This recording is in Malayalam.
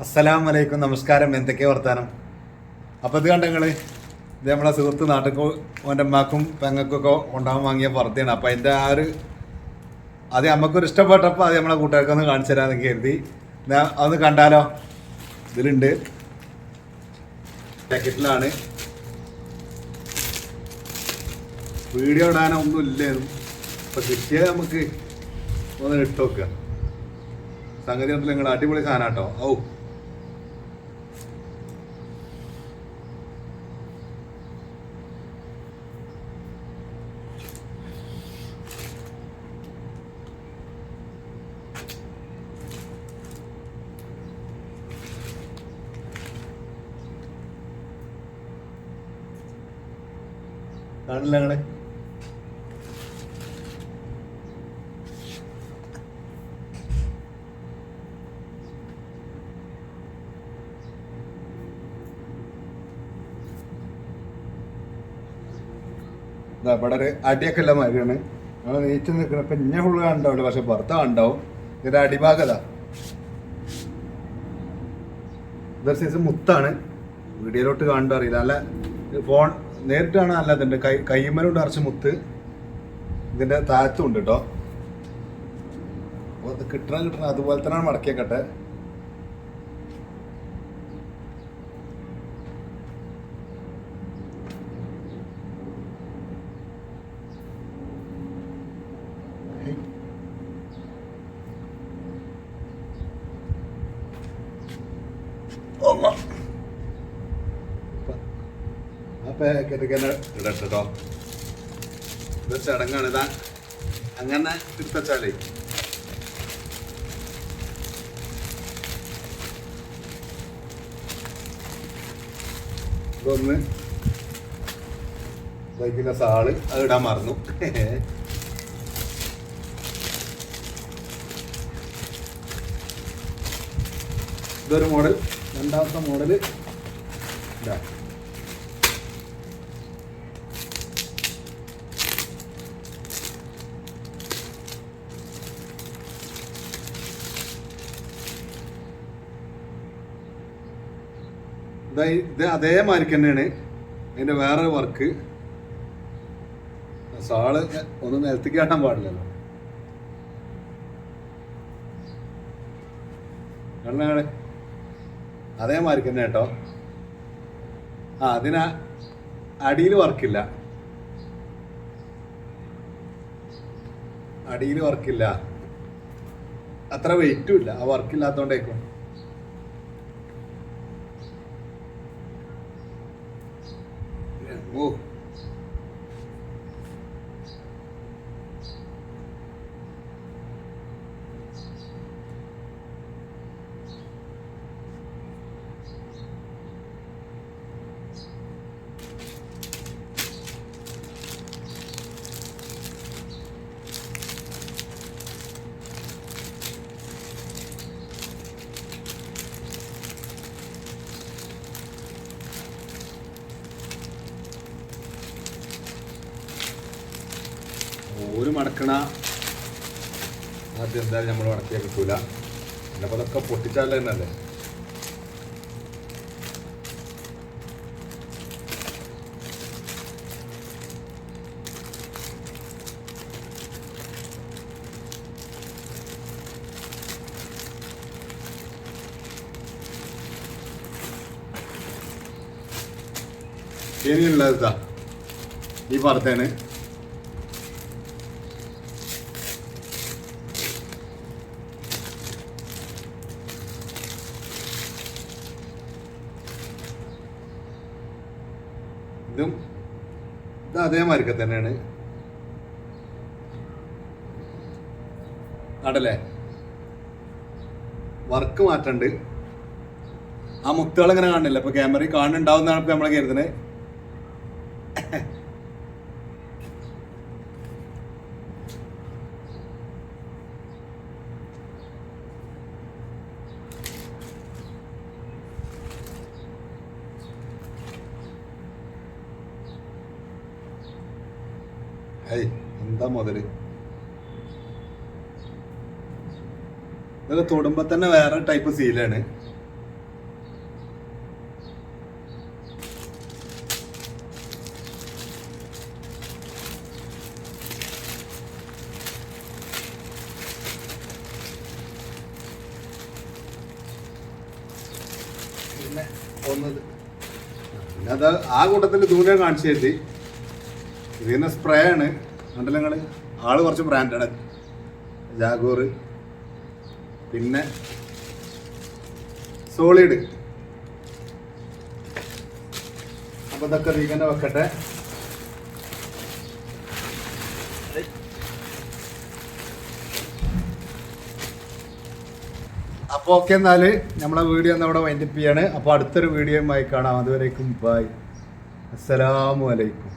അസ്സലാമു അലൈക്കും, നമസ്കാരം. എന്തൊക്കെയാ വർത്താനം? അപ്പോൾ ഇത് കണ്ട നിങ്ങൾ, ഇത് നമ്മളെ സുഹൃത്ത് നാട്ടിൽ ഓൻ്റെ അമ്മക്കും പെങ്ങൾക്കൊക്കെ കൊണ്ടാകാൻ വാങ്ങിയ പർദ്ദയാണ്. അപ്പോൾ അതിൻ്റെ അത് നമുക്കൊരു ഇഷ്ടപ്പെട്ടപ്പോൾ അത് നമ്മളെ കൂട്ടുകാർക്കൊന്ന് കാണിച്ചു തരാമെന്ന് കരുതി. അതൊന്ന് കണ്ടാലോ? ഇതിലുണ്ട്, പാക്കറ്റിലാണ്. വീഡിയോ ഇടാനോ ഒന്നും ഇല്ലായിരുന്നു. അപ്പോൾ കിട്ടിയത് നമുക്ക് ഒന്ന് ഇട്ട് നോക്കുക. സംഗതി ഉണ്ടല്ലോ, നിങ്ങൾ അടിപൊളി സാധനം കേട്ടോ. കാണില്ല ഞങ്ങള് ഇവിടെ ഒരു അടിയൊക്കെ ഉള്ള മാതിരിയാണ്. നമ്മൾ നീച്ച് നിൽക്കണം. ഇപ്പം ഇന്ന ഫുള്ള് കണ്ടാവില്ല, പക്ഷെ ഭർത്ത കണ്ടാവും. ഇതിൻ്റെ അടിഭാഗത ഇതൊരു സൈസ് മുത്താണ്. വീഡിയോയിലോട്ട് കാണാൻ അറിയില്ല. നല്ല ഫോൺ നേരിട്ട് കാണാൻ നല്ല ഇതുണ്ട്. കൈമലുണ്ട് അറച്ച് മുത്ത്. ഇതിൻ്റെ താഴത്തും ഉണ്ട് കേട്ടോ. അപ്പോൾ കിട്ടണം അതുപോലെ തന്നെ മടക്കിയേക്കട്ടെ. ആ പാക്കറ്റൊക്കെ തന്നെ ഇടട്ടോ. ഇത് ചടങ്ങാണ്. ഇതാ അങ്ങനെ എടുത്തച്ചാലേ ഇതൊന്ന് ബൈക്കിൻ്റെ സാള് അത് ഇടാൻ മറന്നു. ഇതൊരു മോഡൽ. രണ്ടാമത്തെ മോഡല് ഇതാ. ഇത് അതേമാതിരി തന്നെയാണ്. അതിൻ്റെ വേറെ വർക്ക്. സാള് ഒന്നും നിലത്തേക്ക് കാട്ടാൻ പാടില്ലല്ലോ. കണ്ണാണ് അതേമാതിരി തന്നെ കേട്ടോ. അതിന് അടിയിൽ വർക്കില്ല. അടിയിൽ വർക്കില്ല. അത്ര വെയിറ്റും ഇല്ല. ആ വർക്കില്ലാത്തോണ്ടേക്കും. ഓ ഒരു മടക്കണ ആദ്യം എന്തായാലും നമ്മൾ മടക്കിയാൽ കിട്ടൂല. എന്നപ്പോൾ അതൊക്കെ പൊട്ടിച്ചാൽ തന്നെയല്ലേ. ഇനിയുള്ളത് ഇതാ ഈ പർദ്ദയാണ്. ഇത് അതേമാതിരി തന്നെയാണ്. ആടല്ലേ, വർക്ക് മാറ്റണ്ട്. ആ മുത്തുകൾ ഇങ്ങനെ കാണില്ല. ഇപ്പൊ ക്യാമറയിൽ കാണുന്നുണ്ടാവുന്നതാണ് ഇപ്പൊ നമ്മളെ കരുതുന്നത്. എന്താ മുതല് ഇതൊക്കെ തൊടുമ്പോ തന്നെ വേറെ ടൈപ്പ് സീലാണ്. പിന്നെ അത് ആ കൂട്ടത്തിൽ ദൂരെ കാണിച്ചു തരുത്തി. ഇതിന് സ്പ്രേ ആണ് കണ്ടല്ലോ നിങ്ങൾ. ആള് കുറച്ച് ബ്രാൻഡാണ്, ജാഗോർ. പിന്നെ സോളിഡ്. അപ്പോൾ ഇതൊക്കെ ഇതിങ്ങനെ വെക്കട്ടെ. അപ്പോൾ ഓക്കെ, എന്നാൽ നമ്മളെ വീഡിയോ ഒന്ന് അവിടെ വൈൻഡപ്പ് ചെയ്യാണ്. അപ്പോൾ അടുത്തൊരു വീഡിയോയുമായി കാണാം. അതുവരേക്കും ബൈ, അസ്സലാമു അലൈക്കും.